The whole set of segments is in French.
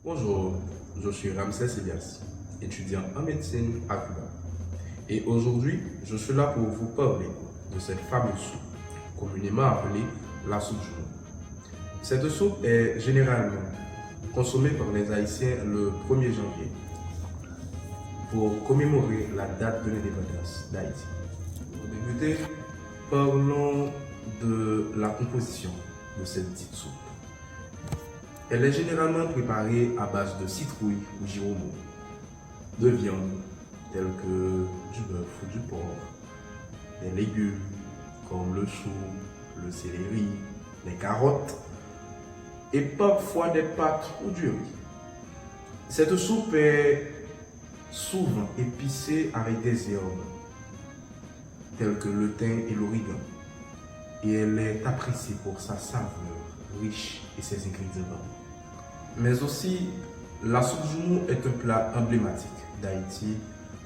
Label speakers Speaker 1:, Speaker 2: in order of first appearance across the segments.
Speaker 1: Bonjour, je suis Ramsès Elias, étudiant en médecine à Cuba. Et aujourd'hui, je suis là pour vous parler de cette fameuse soupe, communément appelée la soupe journée. Cette soupe est généralement consommée par les Haïtiens le 1er janvier pour commémorer la date de l'indépendance d'Haïti. Pour débuter, parlons de la composition de cette dite soupe. Elle est généralement préparée à base de citrouille ou giromo, de viande telles que du bœuf ou du porc, des légumes comme le chou, le céleri, les carottes et parfois des pâtes ou du riz. Cette soupe est souvent épicée avec des herbes telles que le thym et l'origan et elle est appréciée pour sa saveur riche et ses ingrédients. Mais aussi, la soupe joumou est un plat emblématique d'Haïti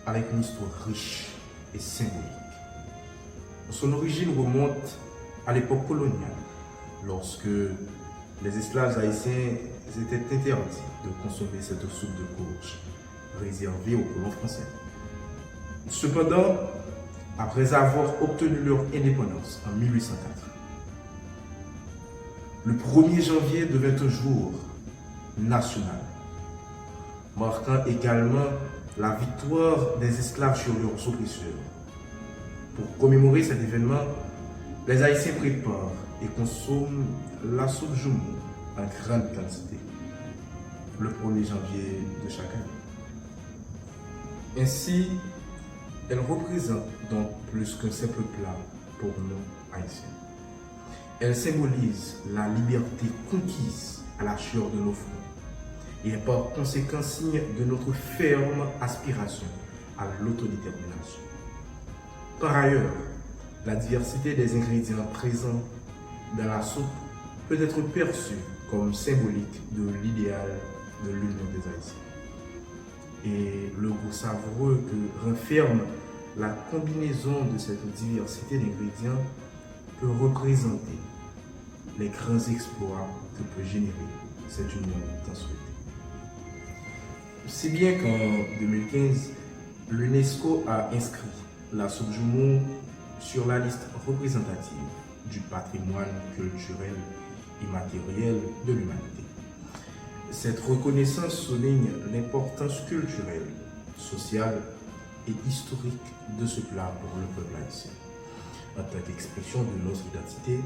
Speaker 1: avec une histoire riche et symbolique. Son origine remonte à l'époque coloniale, lorsque les esclaves haïtiens étaient interdits de consommer cette soupe de courge réservée aux colons français. Cependant, après avoir obtenu leur indépendance en 1804, le 1er janvier devint un jour national, marquant également la victoire des esclaves sur leurs oppresseurs. Pour commémorer cet événement, les Haïtiens préparent et consomment la soupe joumou en grande quantité le 1er janvier de chaque année. Ainsi, elle représente donc plus qu'un simple plat pour nous Haïtiens. Elle symbolise la liberté conquise à la sueur de nos fronts et est par conséquent signe de notre ferme aspiration à l'autodétermination. Par ailleurs, la diversité des ingrédients présents dans la soupe peut être perçue comme symbolique de l'idéal de l'union des Haïtiens. Et le goût savoureux que renferme la combinaison de cette diversité d'ingrédients peut représenter les grands exploits que peut générer cette union tant souhaitée. Si bien qu'en 2015, l'UNESCO a inscrit la soupe joumou sur la liste représentative du patrimoine culturel immatériel de l'humanité. Cette reconnaissance souligne l'importance culturelle, sociale et historique de ce plat pour le peuple haïtien, en tant qu'expression de notre identité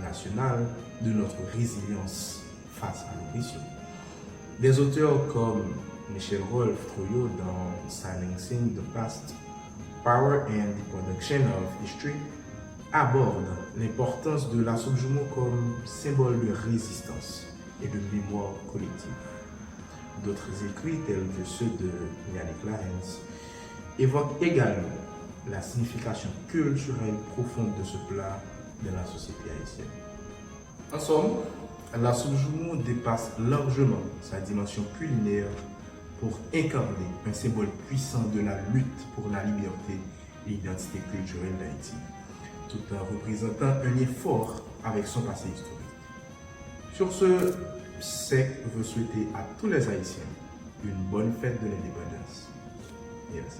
Speaker 1: nationale, de notre résilience face à l'oppression. Des auteurs comme Michel Rolf Troyo dans Silencing the Past, Power and the Production of History abordent l'importance de la soupe joumou comme symbole de résistance et de mémoire collective. D'autres écrits, tels que ceux de Yannick Lahens, évoquent également la signification culturelle profonde de ce plat dans la société haïtienne. En somme, la soupe joumou dépasse largement sa dimension culinaire pour incarner un symbole puissant de la lutte pour la liberté et l'identité culturelle d'Haïti, tout en représentant un lien fort avec son passé historique. Sur ce, SEC veut souhaiter à tous les Haïtiens une bonne fête de l'indépendance. Merci.